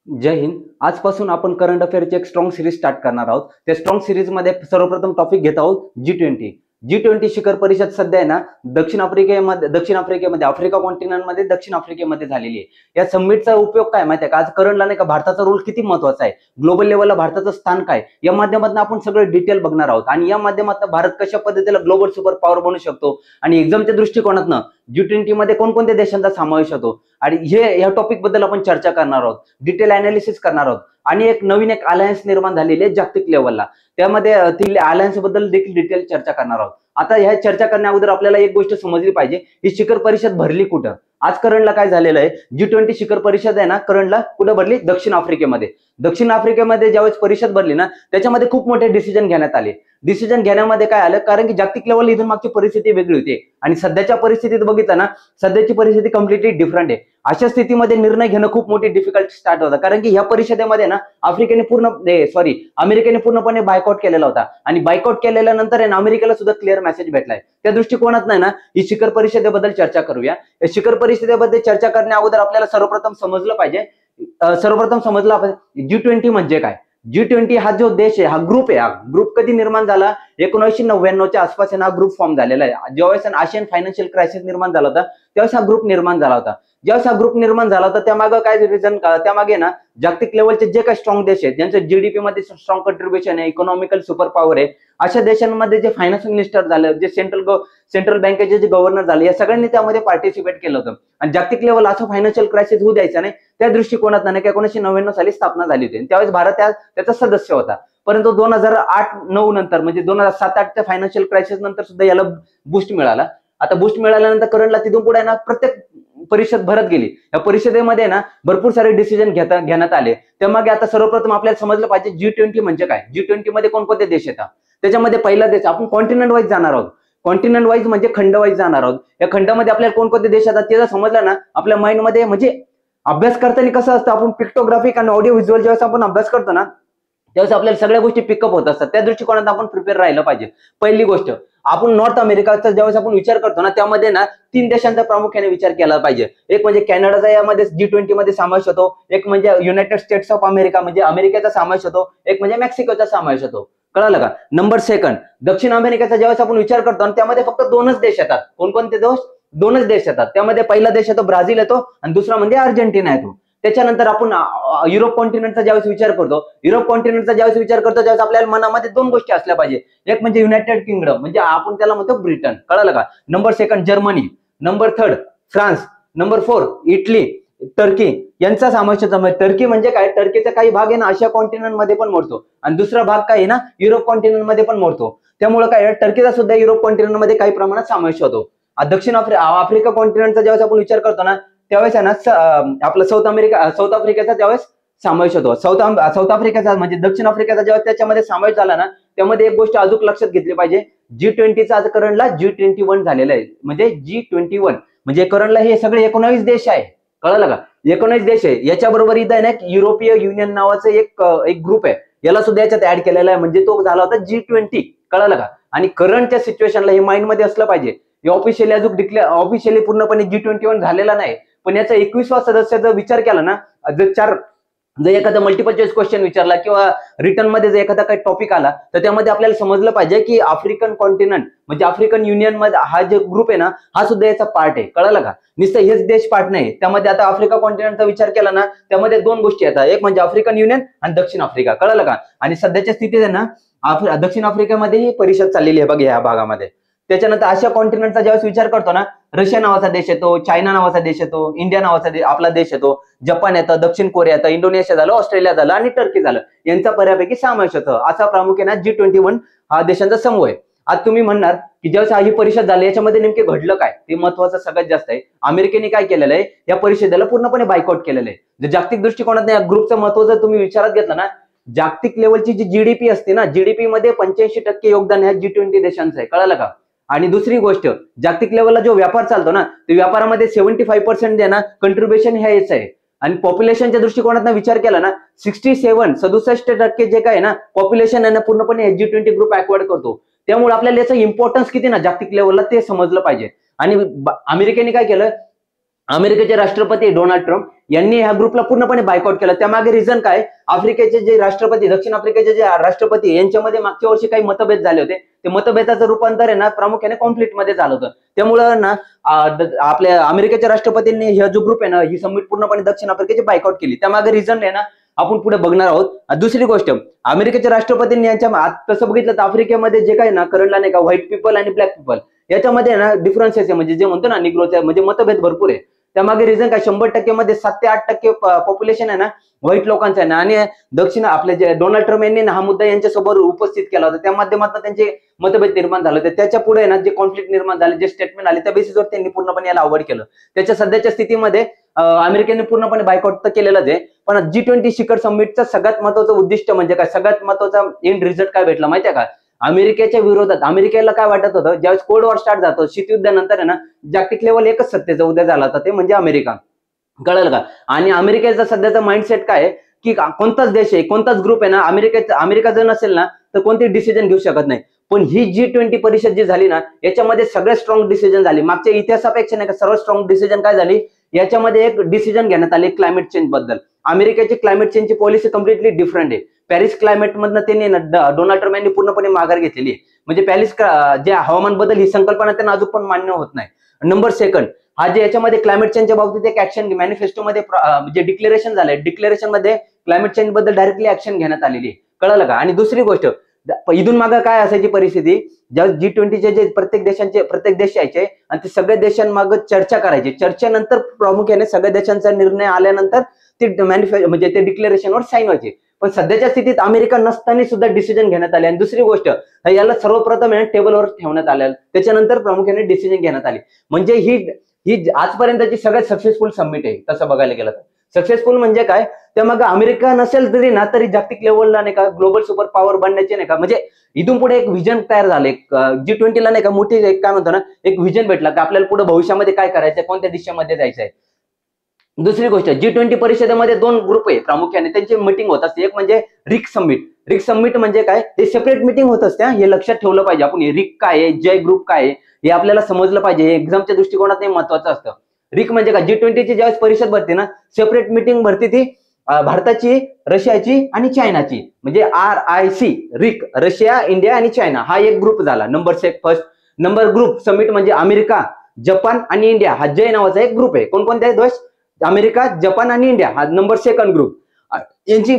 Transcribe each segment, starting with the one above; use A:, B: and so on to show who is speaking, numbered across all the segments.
A: जय हिंद. आजपासून आपण करंट अफेअरची एक स्ट्रॉंग सिरीज स्टार्ट करणार आहोत. त्या स्ट्रॉंग सिरीज मध्ये सर्वप्रथम टॉपिक घेत आहोत G20. G20 शिखर परिषद सध्या आहे ना दक्षिण आफ्रिकेमध्ये आफ्रिका कॉन्टिनेंटमध्ये दक्षिण आफ्रिकेमध्ये झालेली आहे. या समिटचा उपयोग काय माहिती आहे का? आज करंटला नाही का भारताचा रोल किती महत्वाचा आहे, ग्लोबल लेवलला भारताचं स्थान काय, या माध्यमातून आपण सगळं डिटेल बघणार आहोत. आणि या माध्यमातून भारत कशा पद्धतीला ग्लोबल सुपर पॉवर बनू शकतो आणि एक्झामच्या दृष्टिकोनातनं G20 मध्ये कोणकोणत्या देशांचा समावेश होतो आणि या टॉपिक बद्दल आपण चर्चा करणार आहोत, डिटेल अनालिसिस करणार आहोत. आणि एक नवीन अलायन्स निर्माण झालेली आहे जागतिक लेवलला, त्यामध्ये अलायन्स बद्दल देखील डिटेल चर्चा करणार आहोत. आता ह्या चर्चा करण्या अगोदर आपल्याला एक गोष्ट समजली पाहिजे, ही शिखर परिषद भरली कुठं. आज करंटला काय झालेलं आहे, G20 शिखर परिषद आहे ना करंटला कुठं भरली, दक्षिण आफ्रिकेमध्ये. दक्षिण आफ्रिकेमध्ये ज्यावेळेस परिषद भरली ना त्याच्यामध्ये खूप मोठे डिसिजन घेण्यात आले. डिसिजन घेण्यामध्ये काय आलं, कारण की जागतिक लेवल इथून मागची परिस्थिती वेगळी होती आणि सध्याच्या परिस्थितीत बघितलं ना सध्याची परिस्थिती कम्प्लिटली डिफरंट आहे. अशा स्थितीमध्ये निर्णय घेणं खूप मोठी डिफिकल्ट स्टार्ट होता, कारण की ह्या परिषदेमध्ये ना अमेरिकेने पूर्णपणे बायकॉट केलेला होता आणि बायकॉट केल्यानंतर आहे ना अमेरिकेला सुद्धा क्लिअर मेसेज भेटलाय. त्या दृष्टिकोनात नाही ना ही शिखर परिषदेबद्दल चर्चा करूया. या शिखर परिषदेबद्दल चर्चा करण्या अगोदर आपल्याला सर्वप्रथम समजलं पाहिजे G20 म्हणजे काय. G20 हा जो देश आहे, हा ग्रुप आहे. हा ग्रुप कधी निर्माण झाला, 1999च्या आसपास हा ग्रुप फॉर्म झालेला आहे. ज्यावेळेस आशियन फायनान्शियल क्रायसिस निर्माण झाला होता त्यावेळेस हा ग्रुप निर्माण झाला होता. ज्यावेळेस हा ग्रुप निर्माण झाला होता त्यामागे काय रिझन, त्यामागे ना जागतिक लेवलचे जे काही स्ट्रॉंग देश आहेत ज्यांचं जीडीपी मध्ये स्ट्रॉंग कंट्रीब्युशन आहे, इकॉनॉमिकल सुपर पॉवर आहे, अशा देशांमध्ये जे फायनान्स मिनिस्टर झाले, जे सेंट्रल बँकेचे जे गव्हर्नर झाले, या सगळ्यांनी त्यामध्ये पार्टिसिपेट केलं होतं. आणि जागतिक लेवल असं फायनान्शियल क्रायसिस होऊ द्यायचं नाही, त्या दृष्टिकोनात 1999 साली स्थापना झाली होती. त्यावेळेस भारत त्याचा सदस्य होता. परंतु 2008-9 नंतर म्हणजे 2007-8च्या फायनान्शियल क्रायसिस नंतर सुद्धा याला बूस्ट मिळाला. आता बूस्ट मिळाल्यानंतर करंटला तिथून पुढे ना प्रत्येक परिषद भरत गेली. या परिषदेमध्ये ना भरपूर सारे डिसिजन घेण्यात आले. त्यामागे आता सर्वप्रथम आपल्याला समजलं पाहिजे G20 म्हणजे काय. G20 मध्ये कोणकोणते देश येतात, त्याच्यामध्ये पहिला देश आपण कॉन्टिनेंट वाईज जाणार आहोत. कॉन्टिनेंट वाईज म्हणजे खंड वाईज जाणार आहोत. या खंडामध्ये आपल्याला कोणकोणते देश येतात ते जर समजलं ना आपल्या माइंड मध्ये, म्हणजे अभ्यास करताना कसं असतं, आपण पिक्टोग्राफिक आणि ऑडिओ व्हिज्युअल ज्यावेळेस आपण अभ्यास करतो ना त्यावेळेस आपल्याला सगळ्या गोष्टी पिकअप होत असतात. त्या दृष्टिकोनात आपण प्रिपेअर राहिलं पाहिजे. पहिली गोष्ट, आपण नॉर्थ अमेरिकाचा ज्यावेळेस आपण विचार करतो ना त्यामध्ये ना 3 देशांचा प्रामुख्याने विचार केला पाहिजे. एक म्हणजे कॅनडाचा यामध्ये G20 मध्ये समावेश होतो, एक म्हणजे युनायटेड स्टेट्स ऑफ अमेरिका म्हणजे अमेरिकेचा समावेश होतो, एक म्हणजे मेक्सिकोचा समावेश होतो. कळालं का. नंबर सेकंड, दक्षिण अमेरिकेचा ज्यावेळेस आपण विचार करतो आणि त्यामध्ये फक्त 2च देश येतात. कोणकोणते देश, 2च देश येतात. त्यामध्ये पहिला देश येतो ब्राझील येतो आणि दुसरा म्हणजे अर्जेंटिना येतो. त्याच्यानंतर आपण युरोप कॉन्टिनेंटचा ज्यावेळेस विचार करतो, त्यावेळेस आपल्याला मनामध्ये 2 गोष्टी असल्या पाहिजे. एक म्हणजे युनायटेड किंगडम म्हणजे आपण त्याला म्हणतो ब्रिटन. कळालं का. Number second Germany, number third France, number 4 Italy, Turkey यांचा समावेश होतो. टर्की म्हणजे काय, टर्कीचा काही भाग आहे ना आशिया कॉन्टिनेंट मध्ये पण मोडतो आणि दुसरा भाग काय आहे ना युरोप कॉन्टिनेंट मध्ये पण मोडतो. त्यामुळे काय टर्कीचा सुद्धा युरोप कॉन्टिनेंट मध्ये काही प्रमाणात समावेश होतो. दक्षिण आफ्रिका कॉन्टिनेंटचा ज्यावेळेस आपण विचार करतो ना त्यावेळेस आहे ना आपलं साऊथ आफ्रिकेचा ज्यावेळेस समावेश होतो. साऊथ आफ्रिकेचा म्हणजे दक्षिण आफ्रिकेचा ज्यावेळेस त्याच्यामध्ये समावेश झाला ना त्यामध्ये एक गोष्ट अजून लक्षात घेतली पाहिजे, G20चा आज करंटला G21 झालेला आहे. म्हणजे G21 म्हणजे करंटला हे सगळे 19 देश आहे. कळलं का. 19 देश आहे. याच्याबरोबर इथं आहे ना युरोपीय युनियन नावाचं एक ग्रुप आहे, याला सुद्धा याच्यात ऍड केलेला आहे. म्हणजे तो झाला होता G20. कळलं का. आणि करंटच्या सिच्युएशनला हे माइंड मध्ये असलं पाहिजे. हे ऑफिशियली पूर्णपणे G21 झालेला नाही, पण याचा 21वा सदस्याचा विचार केला ना, जर एखादा मल्टिपल चॉईस क्वेश्चन विचारला किंवा रिटर्न मध्ये जर एखादा काही टॉपिक आला तर त्यामध्ये आपल्याला समजलं पाहिजे की आफ्रिकन कॉन्टिनेंट म्हणजे आफ्रिकन युनियन मध्ये हा जो ग्रुप आहे ना हा सुद्धा याचा पार्ट आहे. कळलं का. नुसतं हेच देश पार्ट नाही, त्यामध्ये आता आफ्रिका कॉन्टिनेंटचा विचार केला ना त्यामध्ये 2 गोष्टी येतात, एक म्हणजे आफ्रिकन युनियन आणि दक्षिण आफ्रिका. कळलं का. आणि सध्याच्या स्थितीत आहे ना दक्षिण आफ्रिकेमध्ये ही परिषद चाललेली आहे बघा या भागामध्ये. त्याच्यानंतर आशिया कॉन्टिनेंटचा ज्यावेळेस विचार करतो ना रशिया नावाचा देश येतो, चायना नावाचा देश येतो, इंडिया नावाचा आपला देश येतो, जपान येतं, दक्षिण कोरिया येतं, इंडोनेशिया झालं, ऑस्ट्रेलिया झालं आणि टर्की झालं. यांचा बऱ्यापैकी समावेश होतो. असा प्रामुख्याने G21 हा देशांचा समूह आहे. आज तुम्ही म्हणणार की ज्यावेळेस ही परिषद झाली याच्यामध्ये नेमके घडलं काय, ते महत्वाचं सगळ्यात जास्त आहे. अमेरिकेने काय केलेलं आहे, या परिषदेला पूर्णपणे बायकॉट केलेलं आहे. जर जागतिक दृष्टिकोनात या ग्रुपचं महत्व जर तुम्ही विचारात घेतलं ना, जागतिक लेवलची जी जीडीपी असते ना, जीडीपी मध्ये 85% योगदान ह्या G20 देशांचं आहे. कळालं का. आणि दुसरी गोष्ट, जागतिक लेवलला जो व्यापार चालतो ना त्या व्यापारामध्ये 75% जे ना कंट्रीब्युशन ह्याच आहे. आणि पॉप्युलेशनच्या दृष्टिकोनातून विचार केला ना 67% जे काय ना पॉप्युलेशन आहे ना पूर्णपणे G20 ग्रुप ऍक्वायर्ड करतो. त्यामुळे आपल्याला याचं इम्पॉर्टन्स किती ना जागतिक लेवलला ते समजलं पाहिजे. आणि अमेरिकेने काय केलं, अमेरिकेचे राष्ट्रपती डोनाल्ड ट्रम्प यांनी ह्या ग्रुपला पूर्णपणे बायकॉट केलं. त्यामागे रिझन काय? आफ्रिकेचे जे राष्ट्रपती, दक्षिण आफ्रिकेचे जे राष्ट्रपती यांच्यामध्ये मागच्या वर्षी काही मतभेद झाले होते. ते मतभेदाचं रूपांतर आहे ना प्रामुख्याने कॉन्फ्लिक्ट मध्ये झालं होतं. त्यामुळं ना आपल्या अमेरिकेच्या राष्ट्रपतींनी हा जो ग्रुप आहे ना, ही समिट पूर्णपणे दक्षिण आफ्रिकेची बायकॉट केली. त्यामागे रिझन आहे ना आपण पुढे बघणार आहोत. दुसरी गोष्ट, अमेरिकेच्या राष्ट्रपतींनी यांच्या तसं बघितलं तर आफ्रिकेमध्ये जे काही ना करंटला नाही का व्हाईट पीपल आणि ब्लॅक पीपल याच्यामध्ये ना डिफरन्सेस आहे, म्हणजे जे म्हणतो ना निग्रोचे म्हणजे मतभेद भरपूर आहे. त्यामागे रिझन काय? 100% मध्ये 7 ते 8% पॉप्युलेशन आहे ना व्हाईट लोकांचं आहे ना. आणि दक्षिण आपले जे डोनाल्ड ट्रम्प यांनी हा मुद्दा यांच्यासमोर उपस्थित केला होता. त्या माध्यमातून त्यांचे मतभेद निर्माण झाले होते. त्याच्या पुढे ना जे कॉन्फ्लिक्ट निर्माण झाले, जे स्टेटमेंट आले, त्या बेसिसवर त्यांनी पूर्णपणे याला अवॉइड केलं. त्याच्या सध्याच्या स्थितीमध्ये अमेरिकेने पूर्णपणे बायकॉट तर केलेलंच आहे. पण G20 शिखर समिटचं सगळ्यात महत्वाचं उद्दिष्ट म्हणजे काय? सगळ्यात महत्वाचा एंड रिझल्ट काय भेटला माहितीये का? अमेरिकेच्या विरोधात अमेरिकेला काय वाटत होतं, ज्यावेळेस कोल्ड वॉर स्टार्ट झालं शीतयुद्धानंतर आहे ना जागतिक लेवल एकच सत्तेचा उदय झाला होता, ते म्हणजे अमेरिका. कळलं का? आणि अमेरिकेचा सध्याचा माइंडसेट काय आहे की कोणताच देश आहे, कोणताच ग्रुप आहे ना अमेरिका जर नसेल ना तर कोणते डिसिजन घेऊ शकत नाही. पण ही G20 परिषद जी झाली ना याच्यामध्ये सगळ्यात स्ट्रॉंग डिसिजन झाली. मागच्या इतिहासापेक्षा नाही का सर्वात स्ट्रॉंग डिसिजन काय झाली? याच्यामध्ये एक डिसिजन घेण्यात आले क्लायमेट चेंज बद्दल. अमेरिकेची क्लायमेट चेंजची पॉलिसी कम्प्लिटली डिफरंट आहे. पॅरिस क्लायमेट मधनं त्यांनी डोनाल्ड ट्रम्प यांनी पूर्णपणे माघार घेतलेली आहे. म्हणजे पॅरिस जे हवामान बदल ही संकल्पना त्यांना अजून पण मान्य होत नाही. नंबर सेकंड, हा जे याच्यामध्ये क्लायमेट चेंजच्या बाबतीत एक ऍक्शन मॅनिफेस्टोमध्ये जे डिक्लेरेशन झालंय, डिक्लेरेशन मध्ये क्लायमेट चेंज बद्दल डायरेक्टली ऍक्शन घेण्यात आलेली आहे. कळलं का? आणि दुसरी गोष्ट, इथून मागे काय असायची परिस्थिती, ज्या G20चे जे प्रत्येक देश यायचे आणि ते सगळ्या देशांमागे चर्चा करायची. चर्चेनंतर प्रामुख्याने सगळ्या देशांचा निर्णय आल्यानंतर ते म्हणजे ते डिक्लेरेशनवर साईन व्हायचे. पण सध्याच्या स्थितीत अमेरिका नसताना सुद्धा डिसिजन घेण्यात आले. आणि दुसरी गोष्ट, याला सर्वप्रथम टेबलवर ठेवण्यात आलं, त्याच्यानंतर प्रामुख्याने डिसिजन घेण्यात आले. म्हणजे ही आजपर्यंतची सगळ्यात सक्सेसफुल समिट आहे तसं बघायला गेलं तर. सक्सेसफुल म्हणजे काय? त्यामागे अमेरिका नसेल तरी ना तरी जागतिक लेवलला नाही का ग्लोबल सुपर पॉवर बनण्याचे नाही का म्हणजे इथून पुढे एक विजन तयार झाले. G20 ला नाही का मोठी एक काय म्हणतो ना एक विजन भेटला की आपल्याला पुढे भविष्यामध्ये काय करायचंय, कोणत्या दिशेमध्ये जायचंय. दुसरी गोष्ट, G20 परिषदेमध्ये 2 ग्रुप आहे प्रामुख्याने, त्यांची मीटिंग होत असते. एक म्हणजे रिक समिट. रिक समिट म्हणजे काय? हे सेपरेट मीटिंग होत असते. हे लक्षात ठेवलं पाहिजे आपण. रिक काय आहे, जय ग्रुप काय आहे हे आपल्याला समजलं पाहिजे. हे एक्झामच्या दृष्टिकोनात महत्वाचं असतं. रिक म्हणजे काय? G20 ची ज्यावेळेस परिषद भरते ना सेपरेट मीटिंग भरते ती भारताची, रशियाची आणि चायनाची, म्हणजे RIC रिक, रशिया, इंडिया आणि चायना हा एक ग्रुप झाला. फर्स्ट नंबर ग्रुप समिट म्हणजे अमेरिका, जपान आणि इंडिया हा जय नावाचा एक ग्रुप आहे. कोणकोणते आहेत दोष? अमेरिका, जपान आणि इंडिया हा नंबर सेकंड ग्रुप. यांची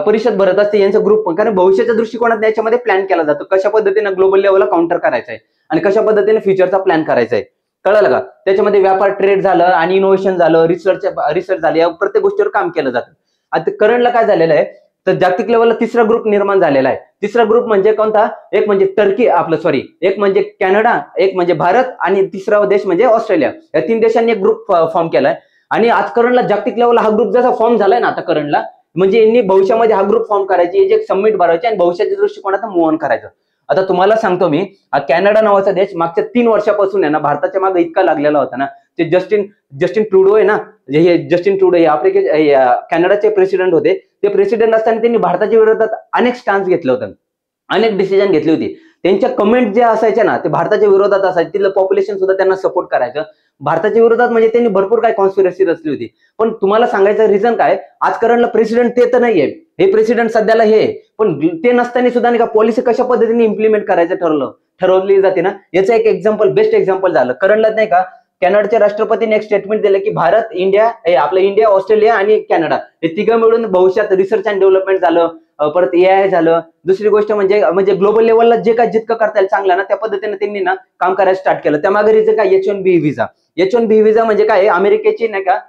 A: परिषद भरत असते यांचा ग्रुप, कारण भविष्याच्या दृष्टिकोनात याच्यामध्ये प्लॅन केला जातो कशा पद्धतीने ग्लोबल लेवलला काउंटर करायचं आहे आणि कशा पद्धतीने फ्युचरचा प्लॅन करायचा आहे. कळलं का? त्याच्यामध्ये व्यापार, ट्रेड झालं आणि इनोव्हेशन झालं, रिसर्च झालं, या प्रत्येक गोष्टीवर काम केलं जातं. आता करंटला काय झालेलं आहे तर जागतिक लेवलला तिसरा ग्रुप निर्माण झालेला आहे. तिसरा ग्रुप म्हणजे कोणता? एक म्हणजे एक म्हणजे कॅनडा, एक म्हणजे भारत आणि तिसरा देश म्हणजे ऑस्ट्रेलिया. या 3 देशांनी एक ग्रुप फॉर्म केलाय. आणि आज करंटला जागतिक लेवलला हा ग्रुप जसा फॉर्म झालाय ना आता करंटला, म्हणजे यांनी भविष्यामध्ये हा ग्रुप फॉर्म करायची, एक समिट भरायची आणि भविष्याच्या दृष्टिकोनात मूव्ह ऑन करायचं. आता तुम्हाला सांगतो मी, कॅनडा नावाचा देश मागच्या 3 वर्षापासून आहे ना भारताच्या मागे इतका लागलेला होता ना. ते जस्टिन ट्रुडो आहे ना, हे जस्टिन ट्रुडो हे कॅनडाचे प्रेसिडेंट होते. ते प्रेसिडेंट असताना त्यांनी भारताच्या विरोधात अनेक स्टॅन्स घेतलं होतं, अनेक डिसिजन घेतली होती. त्यांच्या कमेंट जे असायच्या ना ते भारताच्या विरोधात असायचे. तिथलं पॉप्युलेशन सुद्धा त्यांना सपोर्ट करायचं भारताच्या विरोधात. म्हणजे त्यांनी भरपूर काय कॉन्स्पिरसी रचली होती. पण तुम्हाला सांगायचं रिझन काय, आज करंटला प्रेसिडेंट ते तर नाहीये, हे प्रेसिडेंट सध्याला हे, पण ते नसताना सुद्धा नाही का पॉलिसी कशा पद्धतीने इम्प्लिमेंट करायचं ठरवली जाते ना, याचं एक एक्झाम्पल, बेस्ट एक्झाम्पल झालं करणला नाही का. कॅनडाच्या राष्ट्रपतीने एक स्टेटमेंट दिलं की भारत, इंडिया, ऑस्ट्रेलिया आणि कॅनडा हे तिघं मिळून भविष्यात रिसर्च अँड डेव्हलपमेंट झालं, परत AI झालं. दुसरी गोष्ट म्हणजे ग्लोबल लेवलला जे काय जितकं करता येईल चांगलं ना त्या पद्धतीने त्यांनी ना काम करायला स्टार्ट केलं. त्यामागे रिझन काय? H1B visa. H1B व्हिसा म्हणजे काय? अमेरिकेची नाही का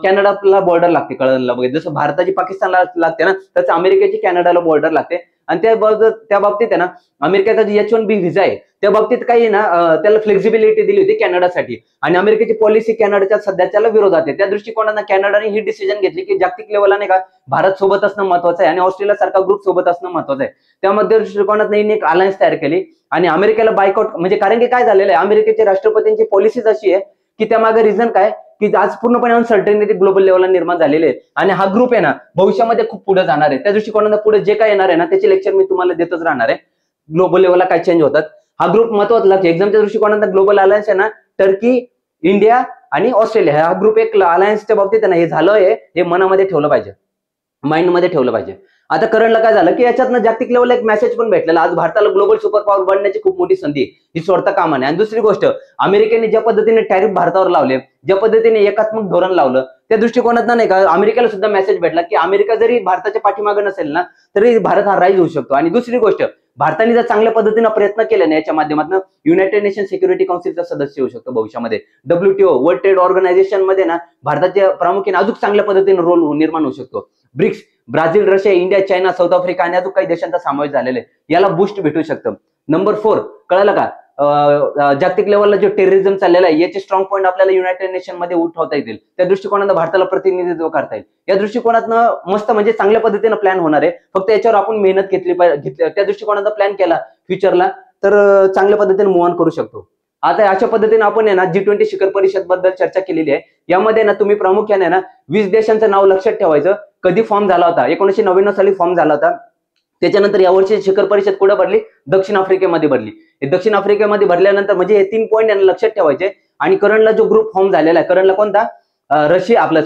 A: कॅनडाला बॉर्डर लागते. कळलं बघा, जसं भारताची पाकिस्तानला लागते ना तसं अमेरिकेची कॅनडाला बॉर्डर लागते. आणि त्या बाबतीत आहे ना अमेरिकेचा जे H1B व्हिसा आहे त्या बाबतीत काही ना त्याला फ्लेक्झिबिलिटी दिली होती कॅनडासाठी. आणि अमेरिकेची पॉलिसी कॅनडाच्या सध्याच्याला विरोधात आहे. त्या दृष्टिकोनानं कॅनडाने ही डिसिजन घेतली की जागतिक लेवलला नाही का भारत सोबत असणं महत्वाचं आहे आणि ऑस्ट्रेलिया सारखा ग्रुप सोबत असणं महत्वाचं आहे. त्यामध्ये दृष्टिकोनात एक अलायन्स तयार केली आणि अमेरिकेला बायकॉट, म्हणजे कारण की काय झालेलं आहे अमेरिकेच्या राष्ट्रपतींची पॉलिसीच अशी आहे की त्यामागे रिझन काय की आज पूर्णपणे अनसर्टेनिटी ग्लोबल लेवलला निर्माण झालेली आहे. आणि हा ग्रुप आहे ना भविष्यामध्ये खूप पुढे जाणार आहे. त्या दृष्टिकोनानं पुढे जे काय येणार आहे ना त्याचे लेक्चर मी तुम्हाला देतच राहणार आहे. ग्लोबल लेवलला काय चेंज होतात, हा ग्रुप महत्वाचा लागतो एक्झामच्या दृष्टिकोनानं. ग्लोबल अलायन्स आहे ना टर्की, इंडिया आणि ऑस्ट्रेलिया हा ग्रुप एक अलायन्सच्या बाबतीत हे झालंय, हे मनामध्ये ठेवलं पाहिजे, माइंडमध्ये ठेवलं पाहिजे. आता करंटला काय झालं की याच्यातनं जागतिक लेवलला एक मेसेज पण भेटलेला, आज भारताला ग्लोबल सुपर पॉवर बनण्याची खूप मोठी संधी ही सोडता कामा नये. आणि दुसरी गोष्ट, अमेरिकेने ज्या पद्धतीने टॅरिफ भारतावर लावले, ज्या पद्धतीने एकात्मक धोरण लावलं, त्या दृष्टिकोनात नाही का अमेरिकेला सुद्धा मेसेज भेटला की अमेरिका जरी भारताच्या पाठीमागे नसेल ना तरी भारत हा राईज होऊ शकतो. आणि दुसरी गोष्ट, भारताने जर चांगल्या पद्धतीने प्रयत्न केले ना याच्या माध्यमातून युनायटेड नेशन सिक्युरिटी काउन्सिलचा सदस्य होऊ शकतो भविष्यामध्ये. WTO वर्ल्ड ट्रेड ऑर्गनायझेशन मध्ये ना भारताच्या प्रामुख्याने अजून चांगल्या पद्धतीने रोल निर्माण होऊ शकतो. BRICS, Brazil, Russia, India, China, South Africa आणि अजून काही देशांचा समावेश झालेला आहे, याला बूस्ट भेटू शकतं. नंबर 4 कळलं का, जागतिक लेवलला जो टेररिझम चाललेला आहे याचे स्ट्रॉंग पॉईंट आपल्याला युनायटेड नेशन मध्ये उठवता येतील, त्या दृष्टिकोनातून भारताला प्रतिनिधित्व करता येईल. या दृष्टिकोनातनं मस्त म्हणजे चांगल्या पद्धतीने प्लॅन होणार आहे, फक्त याच्यावर आपण मेहनत घेतली पाहिजे. त्या दृष्टिकोनाचा प्लॅन केला फ्युचरला तर चांगल्या पद्धतीने मूव्ह ऑन करू शकतो. आता अशा पद्धतीने आपण आहे ना G20 शिखर परिषद बद्दल चर्चा केलेली आहे. यामध्ये ना तुम्ही प्रामुख्याने ना 20 देशांचं नाव लक्षात ठेवायचं. कधी फॉर्म झाला होता, 1999 साली फॉर्म झाला होता. त्याच्यानंतर यावर्षी शिखर परिषद कुठे भरली, दक्षिण आफ्रिकेमध्ये भरली. दक्षिण आफ्रिकेमध्ये भरल्यानंतर म्हणजे हे 3 पॉईंट यांना लक्षात ठेवायचे. आणि करंटला जो ग्रुप फॉर्म झालेला आहे, करंटला कोणता, रशिया आपला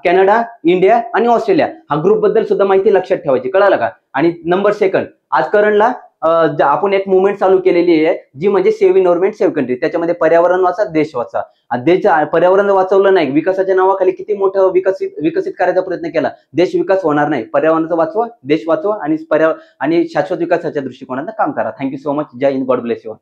A: कॅनडा, इंडिया आणि ऑस्ट्रेलिया, हा ग्रुप बद्दल सुद्धा माहिती लक्षात ठेवायची. कळालं का. आणि नंबर 2 आज करंटला आपण एक मुवमेंट चालू केलेली आहे जी म्हणजे सेव्ह इन्व्हायरमेंट सेव्ह कंट्री. त्याच्यामध्ये पर्यावरण वाचा, देश वाचा. देश पर्यावरण वाचवलं नाही, विकासाच्या नावाखाली किती मोठं विकसित करायचा प्रयत्न केला, देश विकास होणार नाही. पर्यावरणाचं वाचवा, देश वाचवा आणि शाश्वत विकासाच्या दृष्टिकोनातून काम करा. Thank you so much. जय हिंद. God bless you.